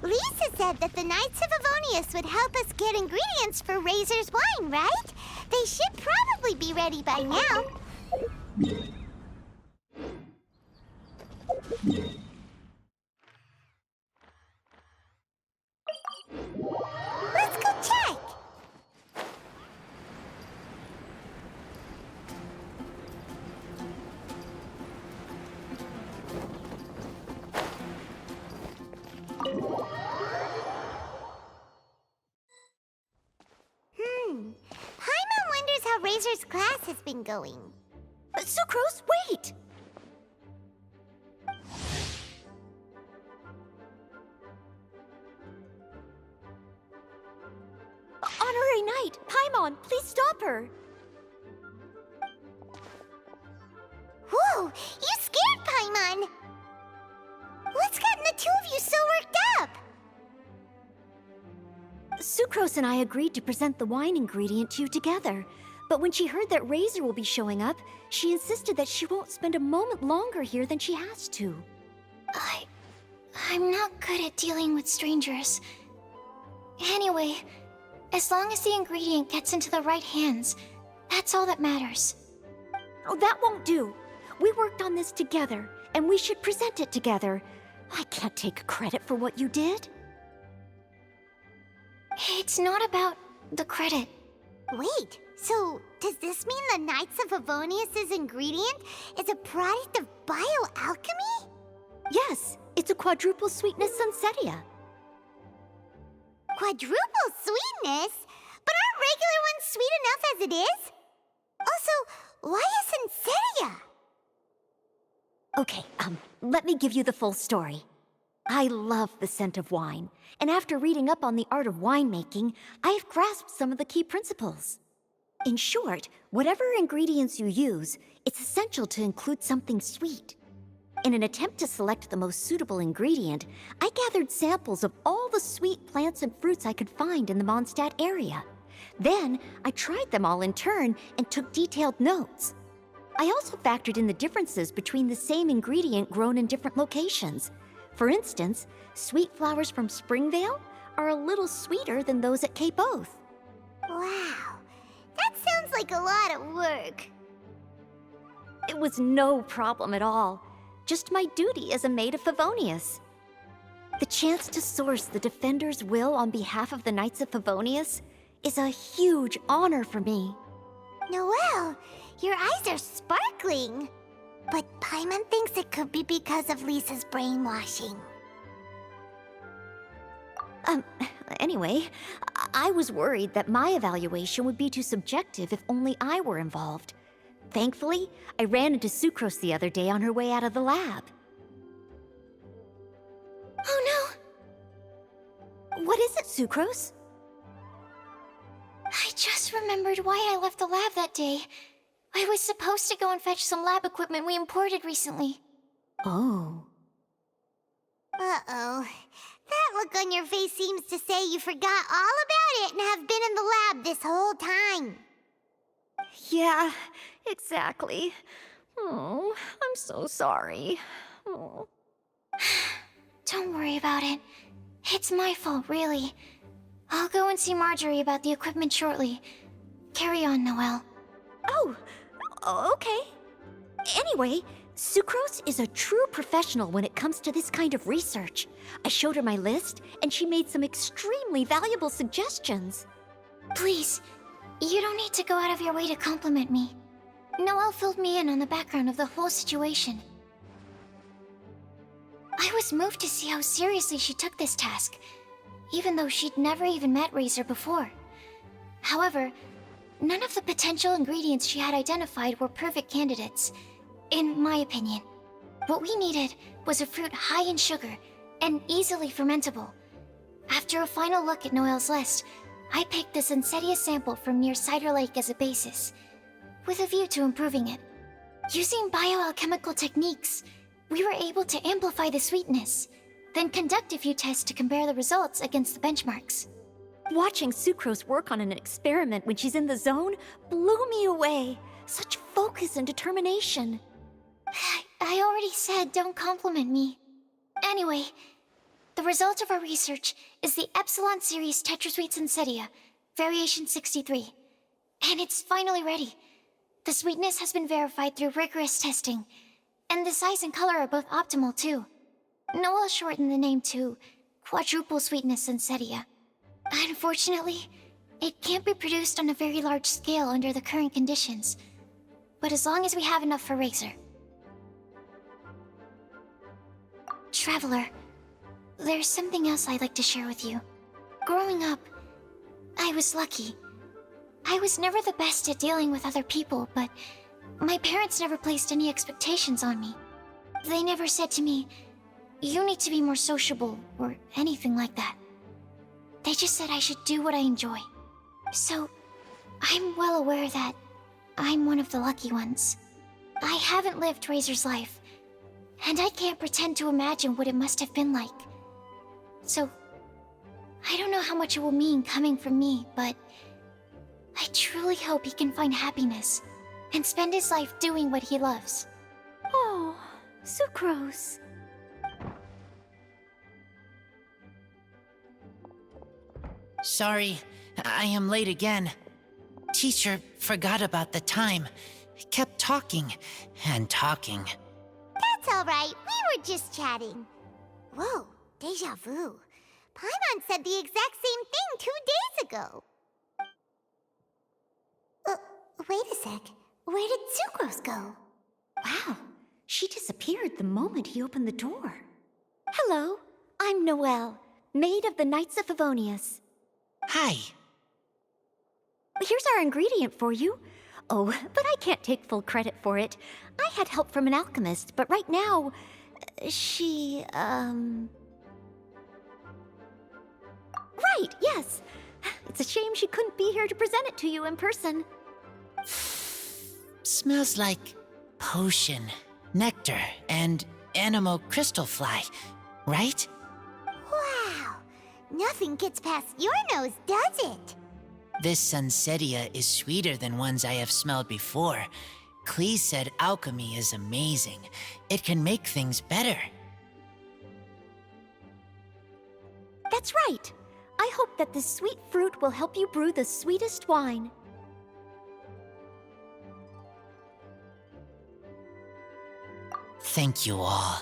Lisa said that the Knights of Favonius would help us get ingredients for Razor's wine, right? They should probably be ready by now. Let's go check! Paimon wonders how Razor's class has been going. Sucrose, wait! Honorary Knight, Paimon, please stop her! Whoa, you scared Paimon! What's gotten the two of you so worked up? Sucrose and I agreed to present the wine ingredient to you together. But when she heard that Razor will be showing up, she insisted that she won't spend a moment longer here than she has to. I'm not good at dealing with strangers. Anyway, as long as the ingredient gets into the right hands, that's all that matters. Oh, that won't do. We worked on this together, and we should present it together. I can't take credit for what you did. It's not about the credit. Wait, so does this mean the Knights of Favonius' ingredient is a product of bioalchemy? Yes, it's a quadruple sweetness sunsettia. Quadruple sweetness? But aren't regular ones sweet enough as it is? Also, why a sunsettia? Okay, let me give you the full story. I love the scent of wine, and after reading up on the art of winemaking, I've grasped some of the key principles. In short, whatever ingredients you use, it's essential to include something sweet. In an attempt to select the most suitable ingredient, I gathered samples of all the sweet plants and fruits I could find in the Mondstadt area. Then, I tried them all in turn and took detailed notes. I also factored in the differences between the same ingredient grown in different locations. For instance, sweet flowers from Springvale are a little sweeter than those at Cape Oath. Wow, that sounds like a lot of work. It was no problem at all. Just my duty as a maid of Favonius. The chance to source the Defender's will on behalf of the Knights of Favonius is a huge honor for me. Noelle, your eyes are sparkling. But Paimon thinks it could be because of Lisa's brainwashing. Anyway, I was worried that my evaluation would be too subjective if only I were involved. Thankfully, I ran into Sucrose the other day on her way out of the lab. Oh no! What is it, Sucrose? I just remembered why I left the lab that day. I was supposed to go and fetch some lab equipment we imported recently. Oh. Uh-oh. That look on your face seems to say you forgot all about it and have been in the lab this whole time. Yeah, exactly. Oh, I'm so sorry. Oh. Don't worry about it. It's my fault, really. I'll go and see Marjorie about the equipment shortly. Carry on, Noelle. Oh, okay. Anyway, Sucrose is a true professional when it comes to this kind of research. I showed her my list, and she made some extremely valuable suggestions. Please, You don't need to go out of your way to compliment me. Noelle filled me in on the background of the whole situation. I was moved to see how seriously she took this task, even though she'd never even met Razor before. However, none of the potential ingredients she had identified were perfect candidates, in my opinion. What we needed was a fruit high in sugar and easily fermentable. After a final look at Noelle's list, I picked the sunsettia sample from near Cider Lake as a basis, with a view to improving it. Using bioalchemical techniques, we were able to amplify the sweetness, then conduct a few tests to compare the results against the benchmarks. Watching Sucrose work on an experiment when she's in the zone blew me away. Such focus and determination. I already said don't compliment me. Anyway, the result of our research is the Epsilon Series Tetrasweet Sunsettia, Variation 63. And it's finally ready. The sweetness has been verified through rigorous testing, and the size and color are both optimal too. Noelle shortened the name to Quadruple Sweetness Sunsettia. Unfortunately, it can't be produced on a very large scale under the current conditions, but as long as we have enough for Razor. Traveler, there's something else I'd like to share with you. Growing up, I was lucky. I was never the best at dealing with other people, but my parents never placed any expectations on me. They never said to me, "You need to be more sociable," or anything like that. They just said I should do what I enjoy. So, I'm well aware that I'm one of the lucky ones. I haven't lived Razor's life, and I can't pretend to imagine what it must have been like. So, I don't know how much it will mean coming from me, but I truly hope he can find happiness and spend his life doing what he loves. Oh, Sucrose. Sorry, I am late again. Teacher forgot about the time. Kept talking and talking. That's all right. We were just chatting. Whoa, deja vu. Paimon said the exact same thing 2 days ago. Wait a sec. Where did Sucrose go? Wow, she disappeared the moment he opened the door. Hello, I'm Noelle, maid of the Knights of Favonius. Hi. Here's our ingredient for you. Oh, but I can't take full credit for it. I had help from an alchemist, but right now, she, Right, yes. It's a shame she couldn't be here to present it to you in person. Smells like potion, nectar, and animal crystal fly, right? Wow. Nothing gets past your nose, does it? This sunsettia is sweeter than ones I have smelled before. Klee said alchemy is amazing. It can make things better. That's right. I hope that this sweet fruit will help you brew the sweetest wine. Thank you all.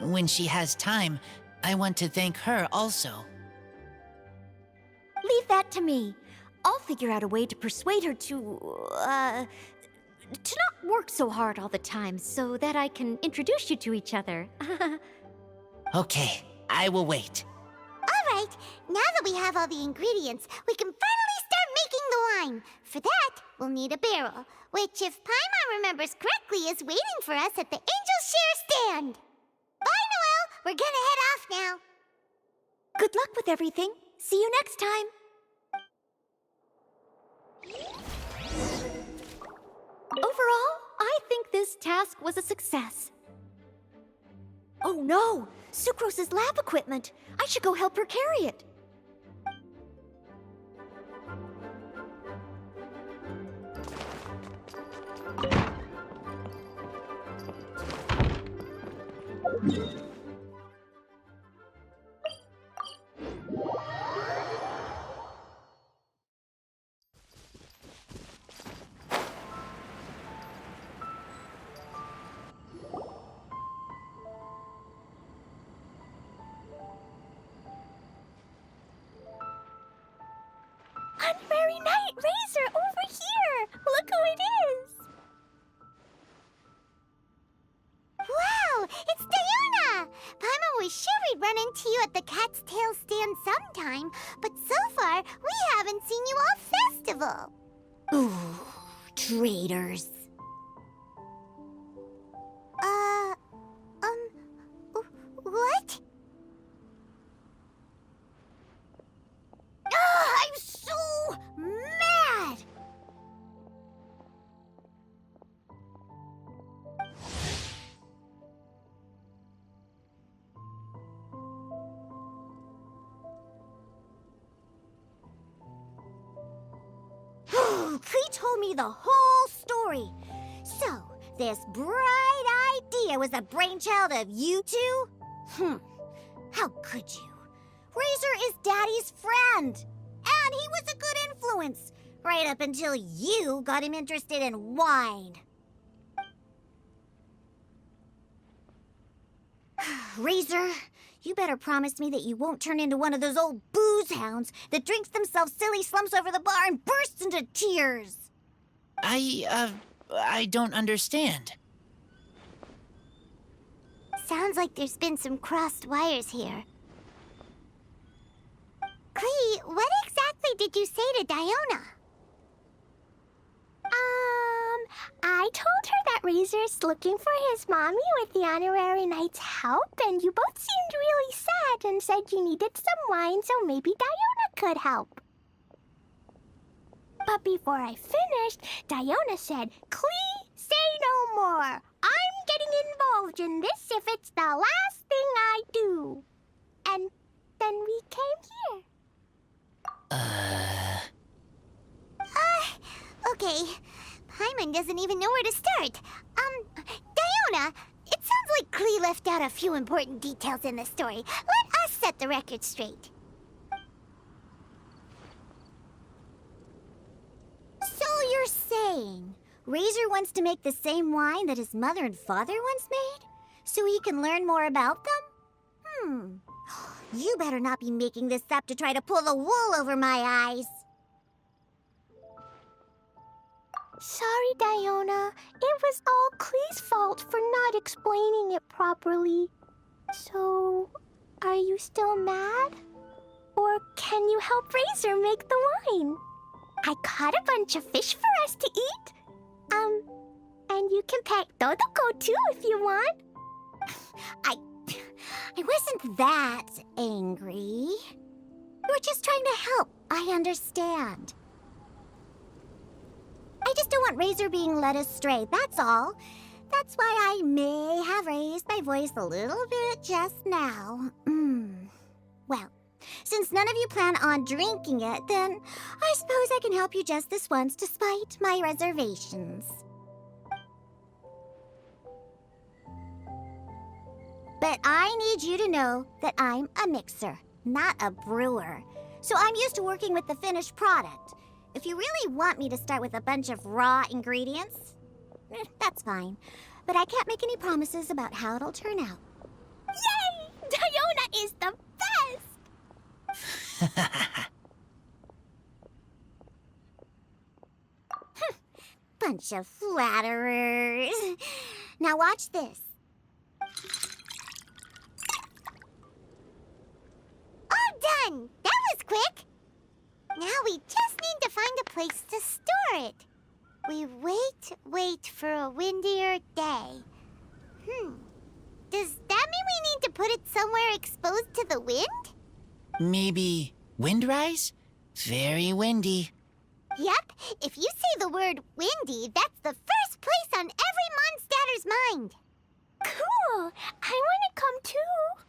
When she has time, I want to thank her also. Leave that to me. I'll figure out a way to persuade her to not work so hard all the time so that I can introduce you to each other. Okay, I will wait. All right. Now that we have all the ingredients, we can finally start making the wine. For that, we'll need a barrel, which, if Paimon remembers correctly, is waiting for us at the Angel Share stand. Bye, Noelle. We're gonna head off now. Good luck with everything. See you next time. Overall, I think this task was a success. Oh no! Sucrose's lab equipment! I should go help her carry it. Unmerry night, at the Cat's Tail stand sometime, but so far, we haven't seen you all festival. Ooh, traitors. What? I'm so mad! Klee told me the whole story. So, this bright idea was the brainchild of you two? How could you? Razor is Daddy's friend, and he was a good influence, right up until you got him interested in wine. Razor, you better promise me that you won't turn into one of those old booze hounds that drinks themselves silly, slumps over the bar, and bursts into tears. I don't understand. Sounds like there's been some crossed wires here. Klee, what exactly did you say to Diona? I told her that Razor's looking for his mommy with the honorary knight's help, and you both seemed really sad and said you needed some wine, so maybe Diona could help. But before I finished, Diona said, "Klee, say no more. I'm getting involved in this if it's the last thing I do." And then we came here. Okay. Paimon doesn't even know where to start. Diona, it sounds like Klee left out a few important details in the story. Let us set the record straight. So you're saying Razor wants to make the same wine that his mother and father once made? So he can learn more about them? You better not be making this up to try to pull the wool over my eyes. Sorry, Diona. It was all Klee's fault for not explaining it properly. So, are you still mad? Or can you help Razor make the wine? I caught a bunch of fish for us to eat. And you can pet Dodoco too if you want. I wasn't that angry. You were just trying to help. I understand. I just don't want Razor being led astray, that's all. That's why I may have raised my voice a little bit just now. Well, since none of you plan on drinking it, then I suppose I can help you just this once despite my reservations. But I need you to know that I'm a mixer, not a brewer. So I'm used to working with the finished product. If you really want me to start with a bunch of raw ingredients, that's fine. But I can't make any promises about how it'll turn out. Yay! Diona is the best! Bunch of flatterers. Now watch this. All done! That was quick! Now we just need to find a place to store it. We wait for a windier day. Does that mean we need to put it somewhere exposed to the wind? Maybe windrise? Very windy. Yep, if you say the word windy, that's the first place on every Mondstatter's mind. Cool! I want to come too.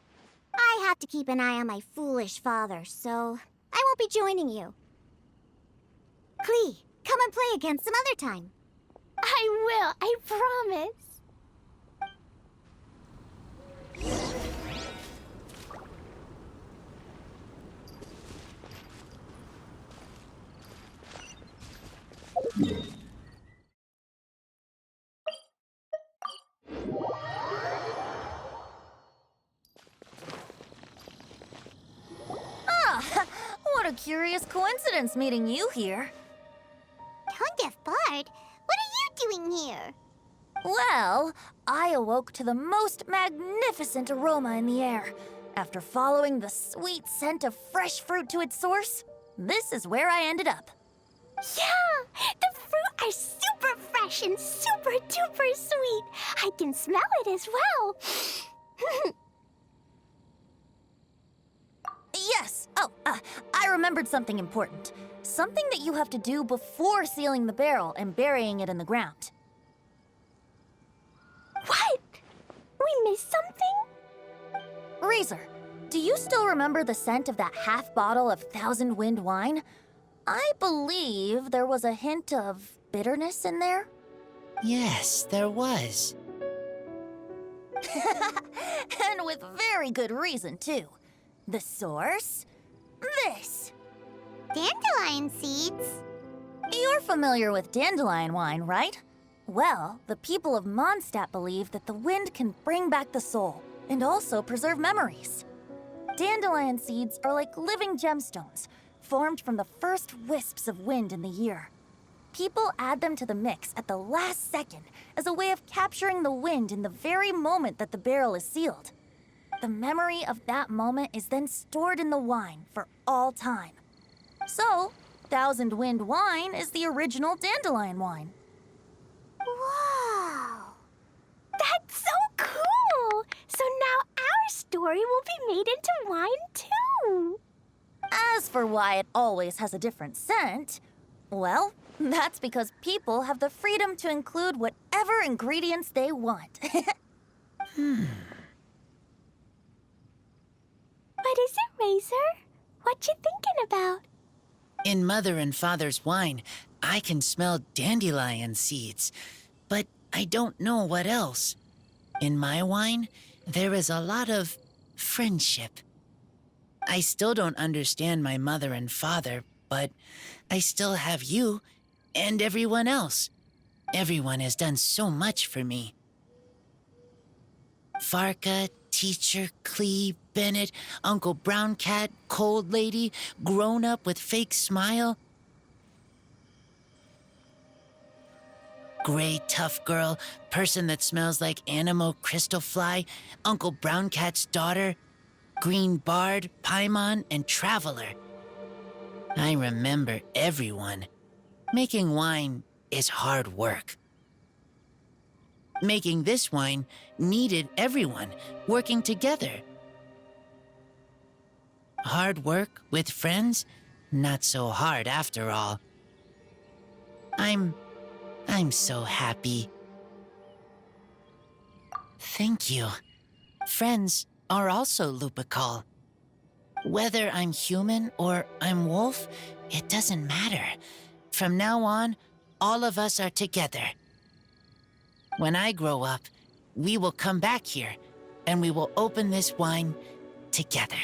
I have to keep an eye on my foolish father, so I won't be joining you. Klee, come and play again some other time. I will, I promise. What a curious coincidence meeting you here. Tone-deaf Bard, what are you doing here? Well, I awoke to the most magnificent aroma in the air, After following the sweet scent of fresh fruit to its source, this is where I ended up. Yeah! The fruit are super fresh and super duper sweet. I can smell it as well. Yes! Oh, I remembered something important. Something that you have to do before sealing the barrel and burying it in the ground. What? We missed something? Razor, do you still remember the scent of that half bottle of Thousand Wind wine? I believe there was a hint of bitterness in there. Yes, there was. And with very good reason, too. The source? This. Dandelion seeds? You're familiar with dandelion wine, right? Well, the people of Mondstadt believe that the wind can bring back the soul and also preserve memories. Dandelion seeds are like living gemstones, formed from the first wisps of wind in the year. People add them to the mix at the last second as a way of capturing the wind in the very moment that the barrel is sealed. The memory of that moment is then stored in the wine for all time. So, Thousand Wind wine is the original dandelion wine. Wow! That's so cool! So now our story will be made into wine too! As for why it always has a different scent, well, that's because people have the freedom to include whatever ingredients they want. What is it, Razor? What you thinking about? In Mother and Father's wine, I can smell dandelion seeds, but I don't know what else. In my wine, there is a lot of friendship. I still don't understand my mother and father, but I still have you and everyone else. Everyone has done so much for me. Farka, Teacher, Klee, Bennett, Uncle Brown Cat, Cold Lady, Grown Up with Fake Smile, Gray Tough Girl, Person that Smells like Animo Crystal Fly, Uncle Brown Cat's Daughter, Green Bard, Paimon, and Traveler. I remember everyone. Making wine is hard work. Making this wine needed everyone working together. Hard work with friends? Not so hard after all. I'm so happy. Thank you. Friends are also Lupical. Whether I'm human or I'm wolf, it doesn't matter. From now on, all of us are together. When I grow up, we will come back here, and we will open this wine together.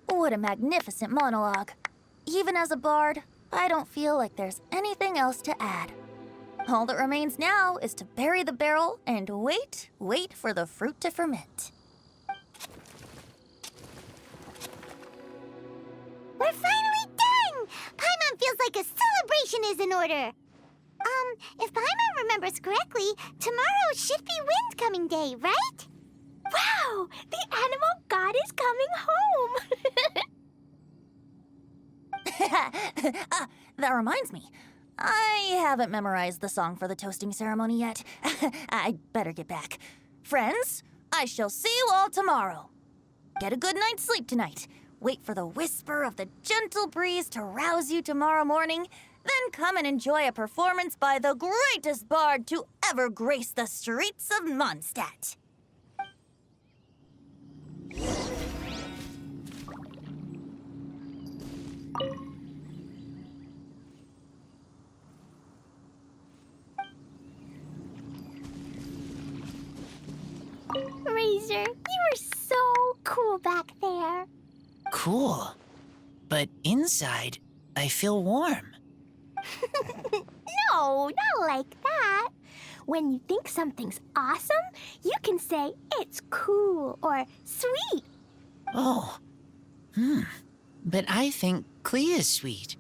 What a magnificent monologue. Even as a bard, I don't feel like there's anything else to add. All that remains now is to bury the barrel and wait for the fruit to ferment. We're finally done! Paimon feels like a celebration is in order. If Paimon remembers correctly, tomorrow should be Wind-coming day, right? Wow! The animal god is coming home! That reminds me. I haven't memorized the song for the toasting ceremony yet. I'd better get back. Friends, I shall see you all tomorrow. Get a good night's sleep tonight. Wait for the whisper of the gentle breeze to rouse you tomorrow morning. Then come and enjoy a performance by the greatest bard to ever grace the streets of Mondstadt. Razor, you were so cool back there. Cool. But inside, I feel warm. No, not like that. When you think something's awesome, you can say it's cool or sweet. Oh. But I think Klee is sweet.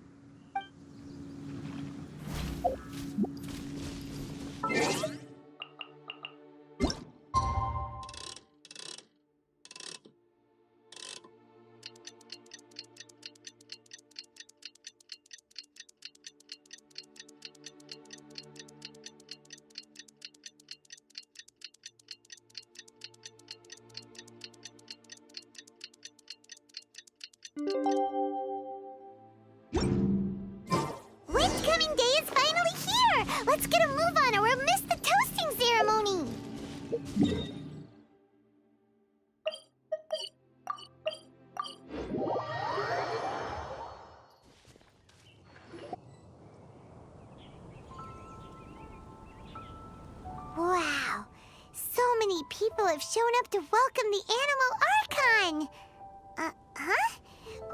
Let's get a move on or we'll miss the toasting ceremony. Wow. So many people have shown up to welcome the Animal Archon. Huh?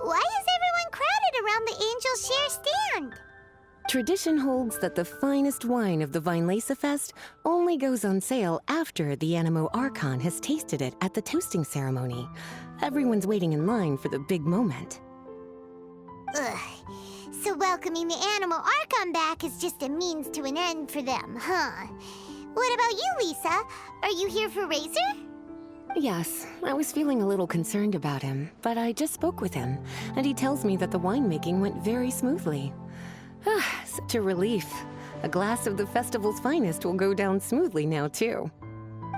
Why is everyone crowded around the Angel Share stand? Tradition holds that the finest wine of the Vinelasa Fest only goes on sale after the Animo Archon has tasted it at the toasting ceremony. Everyone's waiting in line for the big moment. Ugh. So welcoming the Animal Archon back is just a means to an end for them, huh? What about you, Lisa? Are you here for Razor? Yes, I was feeling a little concerned about him, but I just spoke with him, and he tells me that the winemaking went very smoothly. Such a relief. A glass of the festival's finest will go down smoothly now, too.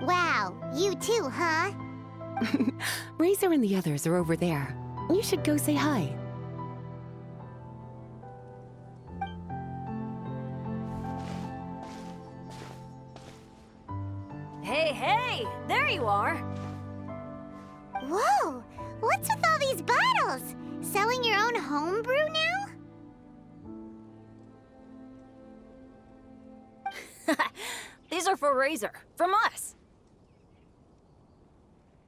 Wow, you too, huh? Razor and the others are over there. You should go say hi. Hey! There you are! Whoa! What's with all these bottles? Selling your own homebrew now? These are for Razor, from us.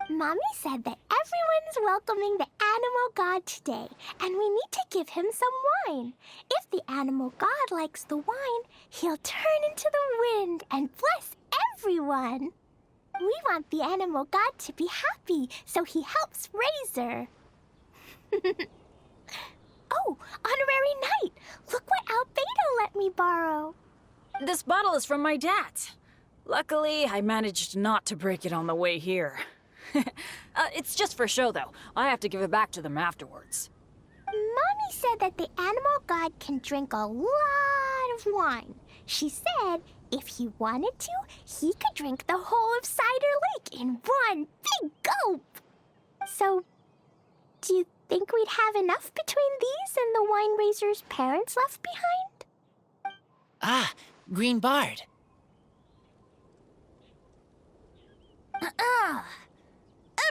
Mommy said that everyone's welcoming the animal god today, and we need to give him some wine. If the animal god likes the wine, he'll turn into the wind and bless everyone. We want the animal god to be happy, so he helps Razor. Oh, honorary knight! Look what Albedo let me borrow. This bottle is from my dad. Luckily, I managed not to break it on the way here. It's just for show, though. I have to give it back to them afterwards. Mommy said that the animal god can drink a lot of wine. She said if he wanted to, he could drink the whole of Cider Lake in one big gulp. So, do you think we'd have enough between these and the wine raiser's parents left behind? Ah, Green Bard.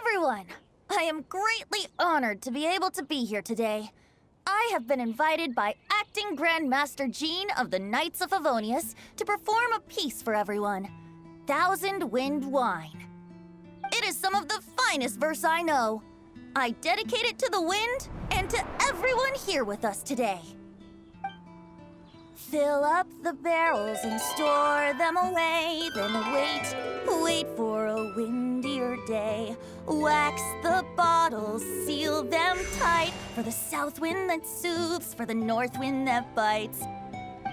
Everyone, I am greatly honored to be able to be here today. I have been invited by Acting Grand Master Jean of the Knights of Favonius to perform a piece for everyone. Thousand Wind Wine. It is some of the finest verse I know. I dedicate it to the wind and to everyone here with us today. Fill up the barrels and store them away, then wait for a windier day. Wax the bottles, seal them tight, for the south wind that soothes, for the north wind that bites.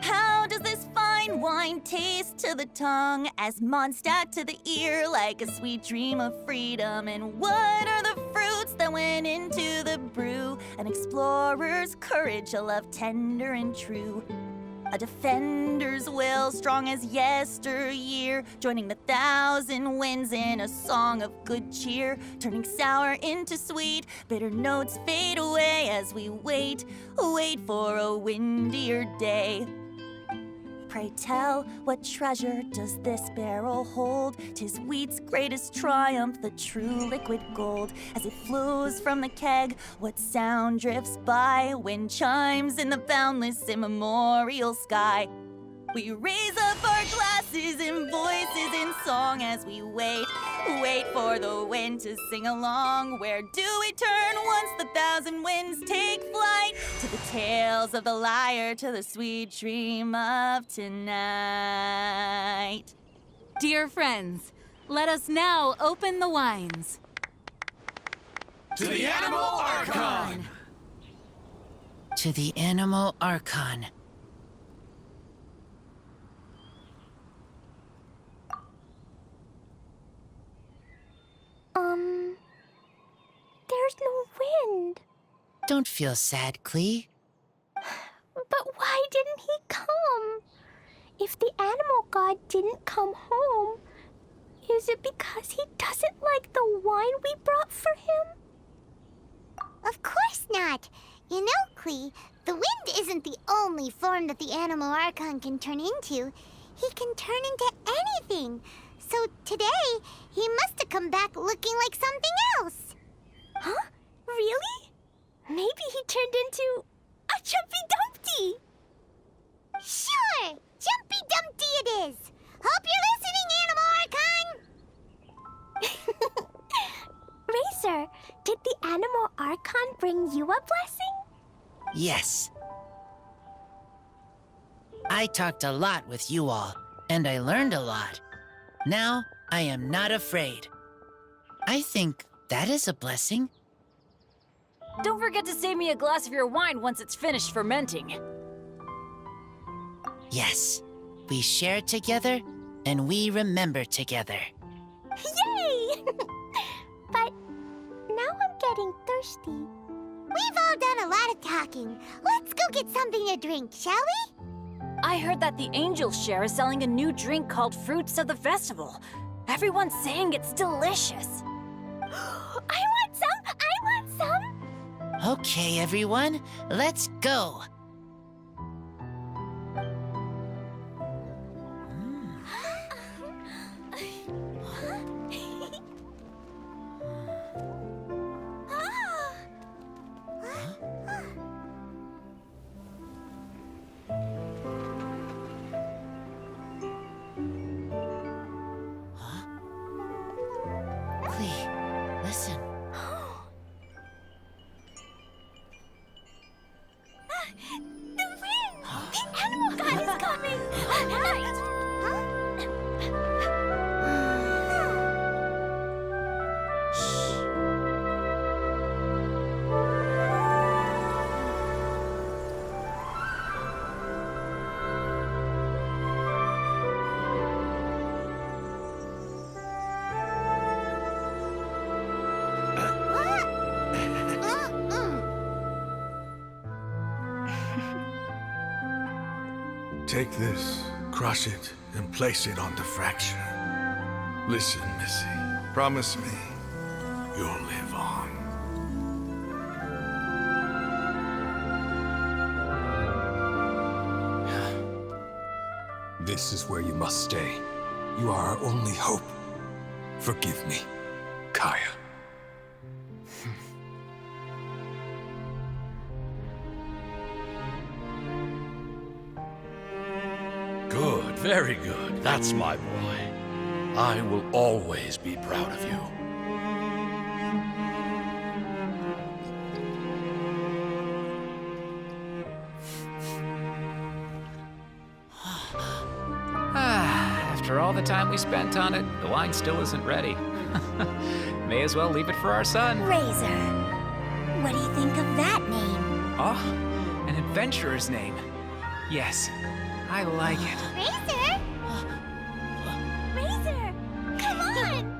How does this fine wine taste to the tongue, as Mondstadt to the ear, like a sweet dream of freedom? And what are the fruits that went into the brew? An explorer's courage, a love tender and true. A defender's will, strong as yesteryear, joining the thousand winds in a song of good cheer, turning sour into sweet, bitter notes fade away as we wait for a windier day. Pray tell, what treasure does this barrel hold? 'Tis wheat's greatest triumph, the true liquid gold. As it flows from the keg, what sound drifts by? Wind chimes in the boundless immemorial sky. We raise up our glasses and voices in song as we wait for the wind to sing along. Where do we turn once the thousand winds take flight? To the tales of the lyre, to the sweet dream of tonight. Dear friends, let us now open the wines. To the Animal Archon! To the Animal Archon. There's no wind. Don't feel sad, Klee. But why didn't he come? If the animal god didn't come home, is it because he doesn't like the wine we brought for him? Of course not. You know, Klee, the wind isn't the only form that the Animal Archon can turn into. he can turn into anything. So today, he must have come back looking like something else. Huh? Really? Maybe he turned into a Jumpy Dumpty. Sure! Jumpy Dumpty it is! Hope you're listening, Animal Archon! Razor, did the Animal Archon bring you a blessing? Yes. I talked a lot with you all, and I learned a lot. Now, I am not afraid. I think that is a blessing. Don't forget to save me a glass of your wine once it's finished fermenting. Yes, we share together, and we remember together. Yay! But now I'm getting thirsty. We've all done a lot of talking. Let's go get something to drink, shall we? I heard that the Angels Share is selling a new drink called Fruits of the Festival. Everyone's saying it's delicious. I want some! I want some! Okay, everyone, let's go. Klee, listen. The wind! The Animal God is coming! Right! Take this, crush it, and place it on the fracture. Listen, Missy. Promise me you'll live on. This is where you must stay. You are our only hope. Forgive me, Kaya. Good, very good. That's my boy. I will always be proud of you. After all the time we spent on it, the wine still isn't ready. May as well leave it for our son. Razor. What do you think of that name? Oh, an adventurer's name. Yes, I like it. Razor? Razor! Come on!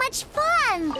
much fun!